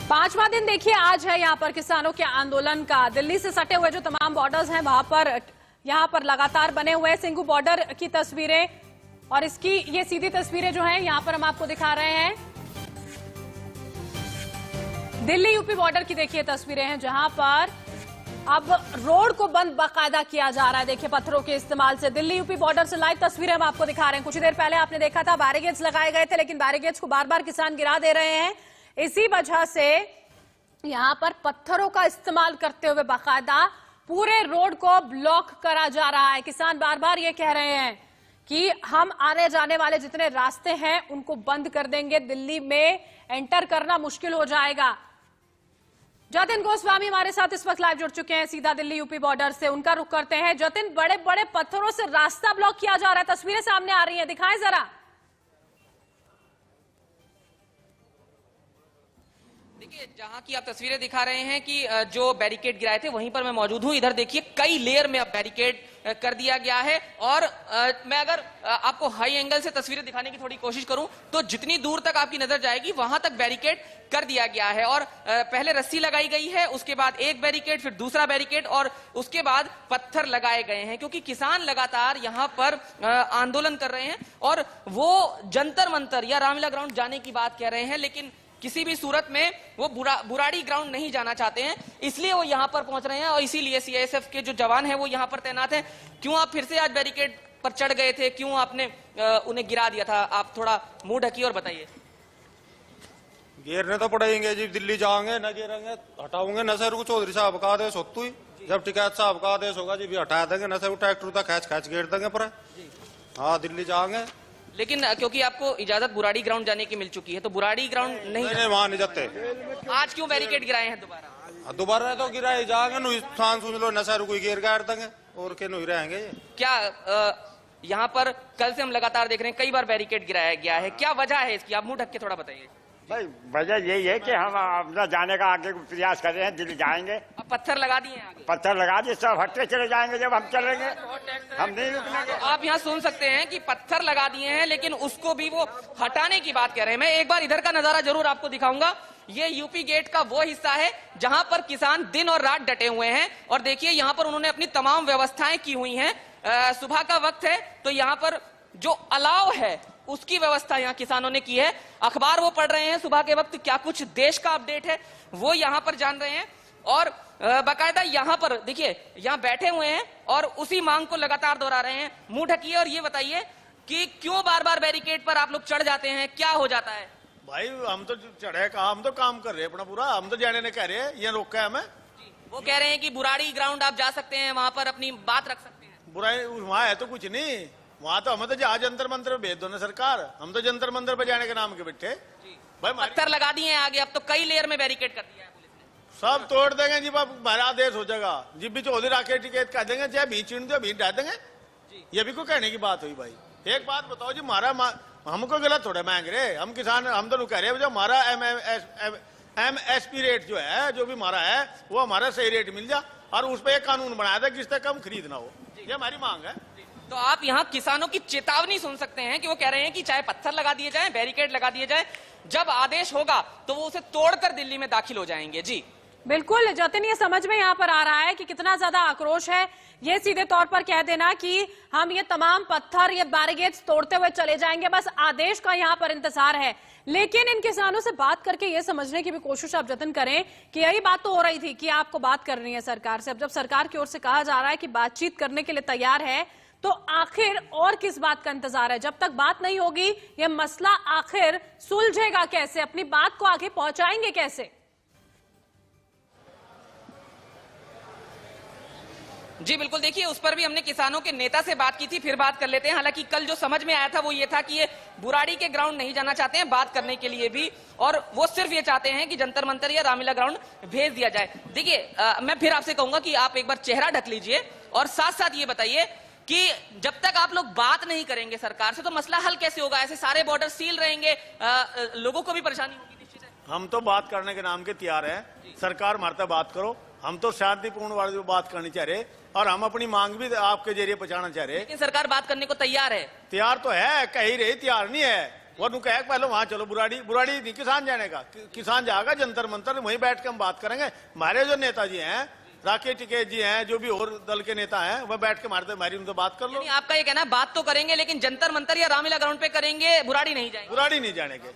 पांचवा दिन देखिए आज है यहाँ पर किसानों के आंदोलन का। दिल्ली से सटे हुए जो तमाम बॉर्डर्स हैं वहां पर यहाँ पर लगातार बने हुए सिंघू बॉर्डर की तस्वीरें और इसकी ये सीधी तस्वीरें जो हैं यहाँ पर हम आपको दिखा रहे हैं। दिल्ली यूपी बॉर्डर की देखिए तस्वीरें हैं जहां पर अब रोड को बंद बाकायदा किया जा रहा है। देखिए पत्थरों के इस्तेमाल से दिल्ली यूपी बॉर्डर से लाइव तस्वीरें हम आपको दिखा रहे हैं। कुछ देर पहले आपने देखा था बैरिकेड्स लगाए गए थे, लेकिन बैरिकेड्स को बार बार किसान गिरा दे रहे हैं। इसी वजह से यहां पर पत्थरों का इस्तेमाल करते हुए बाकायदा पूरे रोड को ब्लॉक करा जा रहा है। किसान बार बार ये कह रहे हैं कि हम आने जाने वाले जितने रास्ते हैं उनको बंद कर देंगे, दिल्ली में एंटर करना मुश्किल हो जाएगा। जतिन गोस्वामी हमारे साथ इस वक्त लाइव जुड़ चुके हैं सीधा दिल्ली यूपी बॉर्डर से, उनका रुख करते हैं। जतिन, बड़े बड़े पत्थरों से रास्ता ब्लॉक किया जा रहा है, तस्वीरें सामने आ रही हैं, दिखाएं जरा। देखिए, जहां की आप तस्वीरें दिखा रहे हैं कि जो बैरिकेड गिराए थे वहीं पर मैं मौजूद हूं। इधर देखिए कई लेयर में अब बैरिकेड कर दिया गया है और मैं अगर आपको हाई एंगल से तस्वीरें दिखाने की थोड़ी कोशिश करूं तो जितनी दूर तक आपकी नजर जाएगी वहां तक बैरिकेड कर दिया गया है। और पहले रस्सी लगाई गई है, उसके बाद एक बैरिकेड, फिर दूसरा बैरिकेड और उसके बाद पत्थर लगाए गए हैं, क्योंकि किसान लगातार यहां पर आंदोलन कर रहे हैं और वो जंतर मंतर या रामलीला ग्राउंड जाने की बात कह रहे हैं, लेकिन किसी भी सूरत में वो बुराड़ी ग्राउंड नहीं जाना चाहते हैं, इसलिए वो यहां पर पहुंच रहे हैं और इसीलिए सीआईएसएफ के जो जवान हैं वो यहां पर तैनात हैं। क्यों आप फिर से आज बैरिकेड पर चढ़ गए थे, क्यों आपने उन्हें गिरा दिया था? आप थोड़ा मुंह ढकिए और बताइए। गिरने तो पड़ेंगे जी, दिल्ली जाएंगे न गिरेंगे, हटाओगे न सर को चौधरी साहब का आदेश होता ही, जब टिकैत साहब का आदेश होगा जी भी हटा देंगे, न सर ट्रैक्टर तक खैच खैच गिर देंगे पर। हाँ, दिल्ली जाएंगे, लेकिन क्योंकि आपको इजाजत बुराड़ी ग्राउंड जाने की मिल चुकी है तो बुराड़ी ग्राउंड नहीं वहां नहीं जाते। आज क्यों बैरिकेड गिराए हैं दोबारा? दोबारा तो गिराए जाएंगे, नुकसान सुन लो, नशा कोई गिर गाड़ देंगे और के नहीं रहेंगे। क्या यहाँ पर कल से हम लगातार देख रहे हैं कई बार बैरिकेड गिराया गया है, क्या वजह है इसकी? आप मुंह ढक के थोड़ा बताइए। भाई वजह यही है कि हम अपना जाने का आगे प्रयास कर रहे हैं, दिल्ली जाएंगे। अब पत्थर लगा दिए हैं आगे? पत्थर लगा दिए, सब हटते चले जाएंगे जब हम चलेंगे, हम नहीं रुकनेंगे। आप यहाँ सुन सकते हैं कि पत्थर लगा दिए हैं, लेकिन उसको भी वो हटाने की बात कह रहे हैं। मैं एक बार इधर का नजारा जरूर आपको दिखाऊंगा। ये यूपी गेट का वो हिस्सा है जहां पर किसान दिन और रात डटे हुए हैं और देखिए यहाँ पर उन्होंने अपनी तमाम व्यवस्थाएं की हुई हैं। सुबह का वक्त है तो यहाँ पर जो अलाव है उसकी व्यवस्था यहाँ किसानों ने की है। अखबार वो पढ़ रहे हैं सुबह के वक्त, क्या कुछ देश का अपडेट है वो यहाँ पर जान रहे हैं और बाकायदा यहाँ पर देखिए यहाँ बैठे हुए हैं और उसी मांग को लगातार दोहरा रहे हैं। मुंह ढकिए और ये बताइए कि क्यों बार बार बैरिकेड पर आप लोग चढ़ जाते हैं, क्या हो जाता है? भाई हम तो चढ़े कहा, हम तो काम कर रहे हैं अपना पूरा, हम तो जाने ने कह रहे हैं, ये रोका है हमें। वो कह रहे हैं कि बुराड़ी ग्राउंड आप जा सकते हैं, वहां पर अपनी बात रख सकते हैं। बुराई वहां है तो कुछ नहीं, वहां तो हमें तो जहां जंतर मंत्र भेज दो ना सरकार, हम तो जंतर मंत्र पे जाने के नाम के बैठे। भाई पत्थर लगा दिए हैं आगे, अब तो कई लेयर में बैरिकेड कर दिया है पुलिस ने। सब तोड़ देंगे जी, हमारा आदेश हो जाएगा जी, भी चौधरी आके टिकट कह देंगे, चाहे बीच चीन दो, बीच डाल देंगे। ये भी कोई कहने की बात हुई? भाई एक बात बताओ जी, हमारा हमको गलत थोड़े मांग रहे, हम किसान, हम तो कह रहे हैं जो हमारा MSP रेट जो है, जो भी हमारा है वो हमारा सही रेट मिल जा और उस पर एक कानून बनाया था किससे कम खरीदना हो, ये हमारी मांग है। तो आप यहाँ किसानों की चेतावनी सुन सकते हैं कि वो कह रहे हैं कि चाहे पत्थर लगा दिए जाएं, बैरिकेड लगा दिए जाएं, जब आदेश होगा तो वो उसे तोड़कर दिल्ली में दाखिल हो जाएंगे। जी बिल्कुल जतिन, ये समझ में यहाँ पर आ रहा है कि कितना ज्यादा आक्रोश है। ये सीधे तौर पर कह देना कि हम ये तमाम पत्थर, ये बैरिकेड्स तोड़ते हुए चले जाएंगे, बस आदेश का यहाँ पर इंतजार है। लेकिन इन किसानों से बात करके ये समझने की भी कोशिश आप जतिन करें कि यही बात तो हो रही थी कि आपको बात करनी है सरकार से। अब जब सरकार की ओर से कहा जा रहा है कि बातचीत करने के लिए तैयार है, तो आखिर और किस बात का इंतजार है? जब तक बात नहीं होगी ये मसला आखिर सुलझेगा कैसे? अपनी बात को आगे पहुंचाएंगे कैसे? जी बिल्कुल, देखिए उस पर भी हमने किसानों के नेता से बात की थी, फिर बात कर लेते हैं। हालांकि कल जो समझ में आया था वो ये था कि ये बुराड़ी के ग्राउंड नहीं जाना चाहते हैं बात करने के लिए भी, और वो सिर्फ ये चाहते हैं कि जंतर मंतर या रामलीला ग्राउंड भेज दिया जाए। देखिए मैं फिर आपसे कहूंगा कि आप एक बार चेहरा ढक लीजिए और साथ साथ ये बताइए कि जब तक आप लोग बात नहीं करेंगे सरकार से तो मसला हल कैसे होगा? ऐसे सारे बॉर्डर सील रहेंगे, लोगों को भी परेशानी होगी निश्चित है। हम तो बात करने के नाम के तैयार हैं, सरकार हमारे बात करो, हम तो शांतिपूर्ण वाली बात करनी चाह रहे और हम अपनी मांग भी आपके जरिए पहुंचाना चाह रहे। लेकिन सरकार बात करने को तैयार है। तैयार तो है, कह ही रही तैयार नहीं है। वो नु कहे पहले वहां चलो बुराड़ी नहीं किसान जाने का, किसान जाएगा जंतर मंतर, वहीं बैठ के हम बात करेंगे। हमारे जो नेताजी हैं, राकेश टिकैत जी हैं, जो भी और दल के नेता हैं, वह बैठ के हमारी उनसे बात कर लो। यानी आपका ये कहना है बात तो करेंगे लेकिन जंतर मंतर या रामलीला ग्राउंड पे करेंगे, बुराड़ी नहीं जाएंगे। बुराड़ी नहीं जाने के,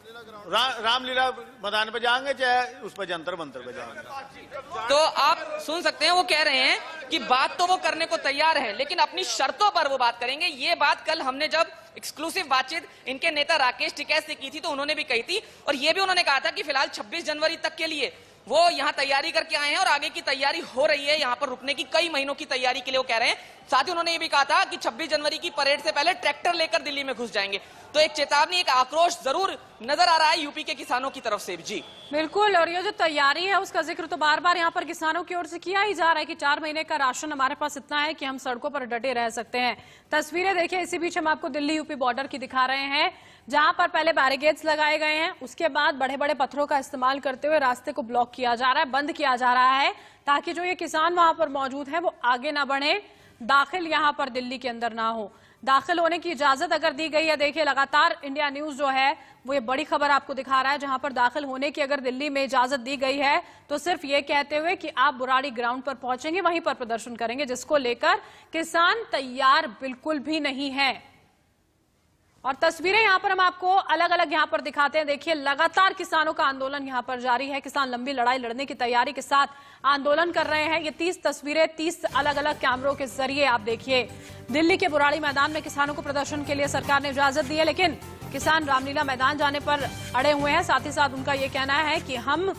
रामलीला मैदान पे जाएंगे चाहे उस पर जंतर मंतर पे जाएंगे। तो आप सुन सकते हैं वो कह रहे हैं कि बात तो वो करने को तैयार है लेकिन अपनी शर्तों पर वो बात करेंगे। ये बात कल हमने जब एक्सक्लूसिव बातचीत इनके नेता राकेश टिकैत से की थी तो उन्होंने भी कही थी, और ये भी उन्होंने कहा था कि फिलहाल 26 जनवरी तक के लिए वो यहाँ तैयारी करके आए हैं और आगे की तैयारी हो रही है, यहाँ पर रुकने की कई महीनों की तैयारी के लिए वो कह रहे हैं। साथ ही उन्होंने ये भी कहा था कि 26 जनवरी की परेड से पहले ट्रैक्टर लेकर दिल्ली में घुस जाएंगे। तो एक चेतावनी, एक आक्रोश जरूर नजर आ रहा है यूपी के किसानों की तरफ से। जी बिल्कुल, और ये जो तैयारी है उसका जिक्र तो बार बार यहाँ पर किसानों की ओर से किया ही जा रहा है कि 4 महीने का राशन हमारे पास इतना है कि हम सड़कों पर डटे रह सकते हैं। तस्वीरें देखिए, इसी बीच हम आपको दिल्ली यूपी बॉर्डर की दिखा रहे हैं, जहां पर पहले बैरिकेड्स लगाए गए हैं, उसके बाद बड़े बड़े पत्थरों का इस्तेमाल करते हुए रास्ते को ब्लॉक किया जा रहा है, बंद किया जा रहा है, ताकि जो ये किसान वहां पर मौजूद है वो आगे ना बढ़े, दाखिल यहां पर दिल्ली के अंदर ना हो। दाखिल होने की इजाजत अगर दी गई है, देखिए लगातार इंडिया न्यूज जो है वो ये बड़ी खबर आपको दिखा रहा है, जहां पर दाखिल होने की अगर दिल्ली में इजाजत दी गई है तो सिर्फ ये कहते हुए कि आप बुराड़ी ग्राउंड पर पहुंचेंगे, वहीं पर प्रदर्शन करेंगे, जिसको लेकर किसान तैयार बिल्कुल भी नहीं है। और तस्वीरें यहां पर हम आपको अलग अलग यहां पर दिखाते हैं। देखिए, लगातार किसानों का आंदोलन यहां पर जारी है, किसान लंबी लड़ाई लड़ने की तैयारी के साथ आंदोलन कर रहे हैं। ये 30 तस्वीरें 30 अलग अलग कैमरों के जरिए आप देखिए। दिल्ली के बुराड़ी मैदान में किसानों को प्रदर्शन के लिए सरकार ने इजाजत दी है, लेकिन किसान रामलीला मैदान जाने पर अड़े हुए हैं। साथ ही साथ उनका ये कहना है कि हम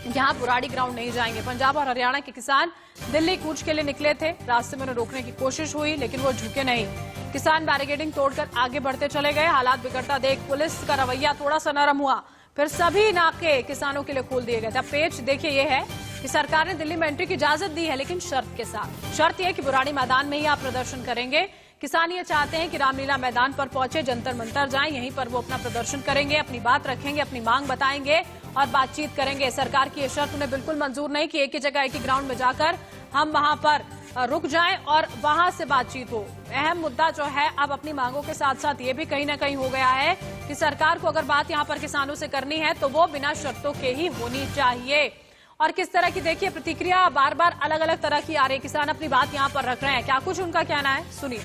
यहाँ बुराड़ी ग्राउंड नहीं जाएंगे। पंजाब और हरियाणा के किसान दिल्ली कूच के लिए निकले थे, रास्ते में उन्हें रोकने की कोशिश हुई लेकिन वो झुके नहीं। किसान बैरिकेडिंग तोड़कर आगे बढ़ते चले गए। हालात बिगड़ता देख पुलिस का रवैया थोड़ा सा नरम हुआ, फिर सभी नाके किसानों के लिए खोल दिए गए थे। पेज देखिए, ये है कि सरकार ने दिल्ली में एंट्री की इजाजत दी है, लेकिन शर्त के साथ। शर्त यह कि बुराड़ी मैदान में ही आप प्रदर्शन करेंगे। किसान ये चाहते हैं कि रामलीला मैदान पर पहुंचे, जंतर मंतर जाएं, यहीं पर वो अपना प्रदर्शन करेंगे, अपनी बात रखेंगे, अपनी मांग बताएंगे और बातचीत करेंगे। सरकार की ये शर्त उन्हें बिल्कुल मंजूर नहीं कि एक ही जगह एक ही ग्राउंड में जाकर हम वहां पर रुक जाएं और वहां से बातचीत हो। अहम मुद्दा जो है अब अपनी मांगों के साथ साथ ये भी कहीं ना कहीं हो गया है कि सरकार को अगर बात यहां पर किसानों से करनी है तो वो बिना शर्तों के ही होनी चाहिए। और किस तरह की देखिए प्रतिक्रिया बार बार अलग अलग तरह की आ रही है। किसान अपनी बात यहां पर रख रहे हैं, क्या कुछ उनका कहना है, सुनिए।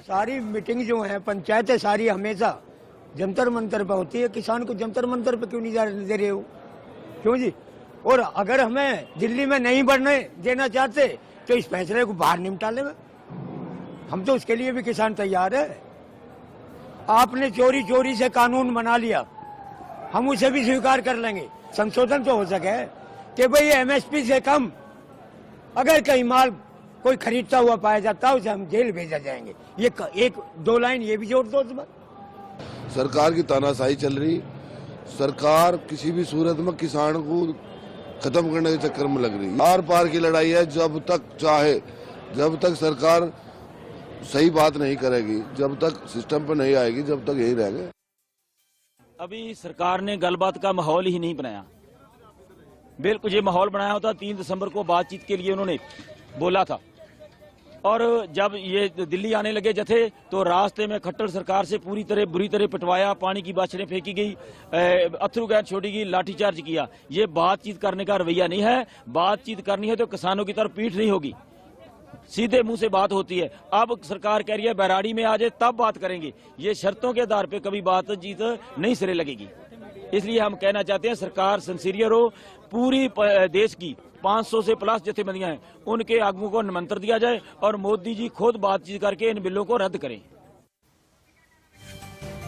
सारी मीटिंग जो है पंचायतें सारी हमेशा जंतर मंतर पर होती है, किसान को जंतर मंतर पर क्यों नहीं दे रहे हो, क्यों जी? और अगर हमें दिल्ली में नहीं बढ़ने देना चाहते तो इस फैसले को बाहर निपटा ले, हम तो उसके लिए भी किसान तैयार है। आपने चोरी चोरी से कानून बना लिया, हम उसे भी स्वीकार कर लेंगे। संशोधन तो हो सके कि भाई एमएसपी से कम अगर कहीं माल कोई खरीदता हुआ पाया जाता है उसे हम जेल भेजा जाएंगे। ये एक दो लाइन ये भी जोड़ दो। सरकार की तानाशाही चल रही, सरकार किसी भी सूरत में किसान को खत्म करने के चक्कर में लग रही है। आर पार की लड़ाई है, जब तक चाहे, जब तक सरकार सही बात नहीं करेगी, जब तक सिस्टम पर नहीं आएगी, जब तक यही रहेंगे। अभी सरकार ने गलबात का माहौल ही नहीं बनाया। बिल्कुल ये माहौल बनाया होता 3 दिसंबर को बातचीत के लिए उन्होंने बोला था, और जब ये दिल्ली आने लगे जथे तो रास्ते में खट्टर सरकार से बुरी तरह पिटवाया, पानी की बाछड़ें फेंकी गई, अथरू गैस छोड़ी गई, लाठीचार्ज किया। ये बातचीत करने का रवैया नहीं है। बातचीत करनी है तो किसानों की तरफ पीठ नहीं होगी, सीधे मुंह से बात होती है। अब सरकार कह रही है बैराड़ी में आ जाए तब बात करेंगे। ये शर्तों के आधार पे कभी बातचीत नहीं सिरे लगेगी। इसलिए हम कहना चाहते हैं सरकार सिंसीरियर हो, पूरी देश की 500 से प्लस जथेबंदियां हैं उनके आगुओं को निमंत्रण दिया जाए और मोदी जी खुद बातचीत करके इन बिलों को रद्द करें।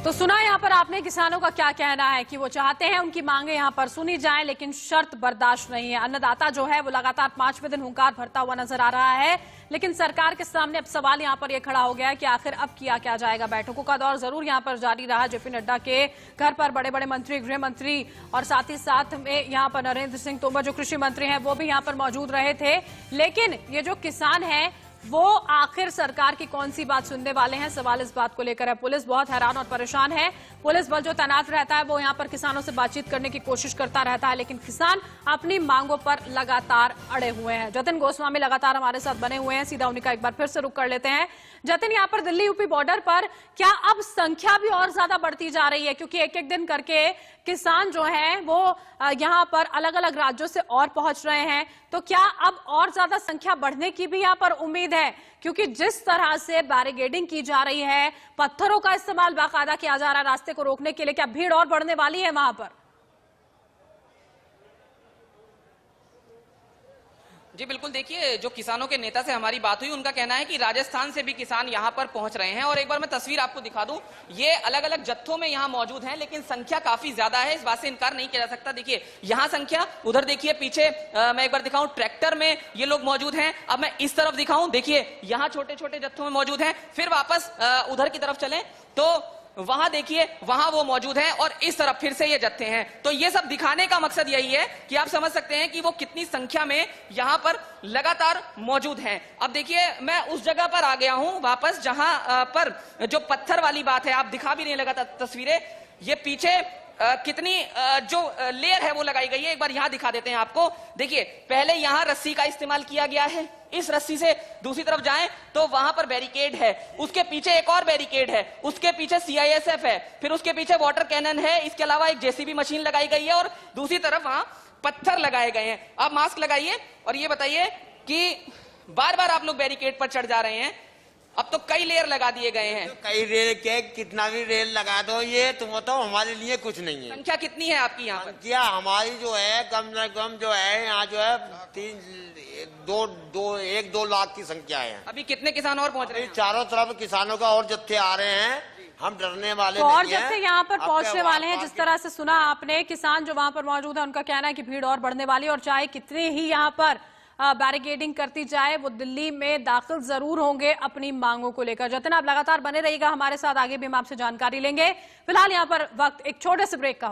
तो सुना यहाँ पर आपने किसानों का क्या कहना है कि वो चाहते हैं उनकी मांगे यहाँ पर सुनी जाए, लेकिन शर्त बर्दाश्त नहीं है। अन्नदाता जो है वो लगातार 5वें दिन हुंकार भरता हुआ नजर आ रहा है, लेकिन सरकार के सामने अब सवाल यहाँ पर ये खड़ा हो गया है कि आखिर अब किया क्या जाएगा। बैठकों का दौर जरूर यहाँ पर जारी रहा। जेपी नड्डा के घर पर बड़े बड़े मंत्री, गृह मंत्री और साथ ही साथ में यहाँ पर नरेंद्र सिंह तोमर जो कृषि मंत्री हैं वो भी यहाँ पर मौजूद रहे थे, लेकिन ये जो किसान है वो आखिर सरकार की कौन सी बात सुनने वाले हैं, सवाल इस बात को लेकर है। पुलिस बहुत हैरान और परेशान है। पुलिस बल जो तैनात रहता है वो यहां पर किसानों से बातचीत करने की कोशिश करता रहता है, लेकिन किसान अपनी मांगों पर लगातार अड़े हुए हैं। जतिन गोस्वामी लगातार हमारे साथ बने हुए हैं, सीधा उन्हीं का एक बार फिर से रुख कर लेते हैं। जतिन, यहां पर दिल्ली यूपी बॉर्डर पर क्या अब संख्या भी और ज्यादा बढ़ती जा रही है? क्योंकि एक एक दिन करके किसान जो हैं वो यहां पर अलग अलग राज्यों से और पहुंच रहे हैं, तो क्या अब और ज्यादा संख्या बढ़ने की भी यहां पर उम्मीद है? क्योंकि जिस तरह से बैरिकेडिंग की जा रही है, पत्थरों का इस्तेमाल बाकायदा किया जा रहा है रास्ते को रोकने के लिए, क्या भीड़ और बढ़ने वाली है वहां पर? जी बिल्कुल, देखिए जो किसानों के नेता से हमारी बात हुई, उनका कहना है कि राजस्थान से भी किसान यहां पर पहुंच रहे हैं। और एक बार मैं तस्वीर आपको दिखा दूं, ये अलग अलग जत्थों में यहां मौजूद हैं, लेकिन संख्या काफी ज्यादा है, इस बात से इनकार नहीं किया जा सकता। देखिए यहां संख्या, उधर देखिए पीछे मैं एक बार दिखाऊं, ट्रैक्टर में ये लोग मौजूद हैं। अब मैं इस तरफ दिखाऊं, देखिए यहां छोटे छोटे जत्थों में मौजूद हैं। फिर वापस उधर की तरफ चलें तो वहां देखिए, वहां वो मौजूद हैं, और इस तरफ फिर से ये जत्थे हैं। तो ये सब दिखाने का मकसद यही है कि आप समझ सकते हैं कि वो कितनी संख्या में यहां पर लगातार मौजूद हैं। अब देखिए मैं उस जगह पर आ गया हूं वापस, जहां पर जो पत्थर वाली बात है, आप दिखा भी नहीं लगा तस्वीरें, ये पीछे कितनी जो लेयर है वो लगाई गई है। एक बार यहां दिखा देते हैं आपको। देखिए पहले यहां रस्सी का इस्तेमाल किया गया है, इस रस्सी से दूसरी तरफ जाएं तो वहां पर बैरिकेड है, उसके पीछे एक और बैरिकेड है, उसके पीछे सीआईएसएफ है, फिर उसके पीछे वाटर कैनन है, इसके अलावा एक जेसीबी मशीन लगाई गई है, और दूसरी तरफ वहां पत्थर लगाए गए हैं। आप मास्क लगाइए और ये बताइए कि बार बार आप लोग बैरिकेड पर चढ़ जा रहे हैं, अब तो कई लेयर लगा दिए गए हैं। तो कई रेल के कितना भी रेल लगा दो, ये तुम बताओ हमारे लिए कुछ नहीं है। संख्या कितनी है आपकी यहाँ पर? संख्या हमारी जो है कम से कम जो है यहाँ जो है 1-2 लाख की संख्या है। अभी कितने किसान और पहुंच रहे हैं? चारों तरफ किसानों का और जत्थे आ रहे हैं, हम डरने वाले तो नहीं और हैं। जत्थे यहाँ पर पहुंचने वाले हैं, जिस के- तरह से सुना आपने। किसान जो वहां पर मौजूद है उनका कहना है कि भीड़ और बढ़ने वाली है, और चाहे कितने ही यहाँ पर बैरिकेडिंग करती जाए, वो दिल्ली में दाखिल जरूर होंगे अपनी मांगों को लेकर। जतिन, आप लगातार बने रहिएगा हमारे साथ, आगे भी हम आपसे जानकारी लेंगे। फिलहाल यहाँ पर वक्त एक छोटे से ब्रेक का होगा।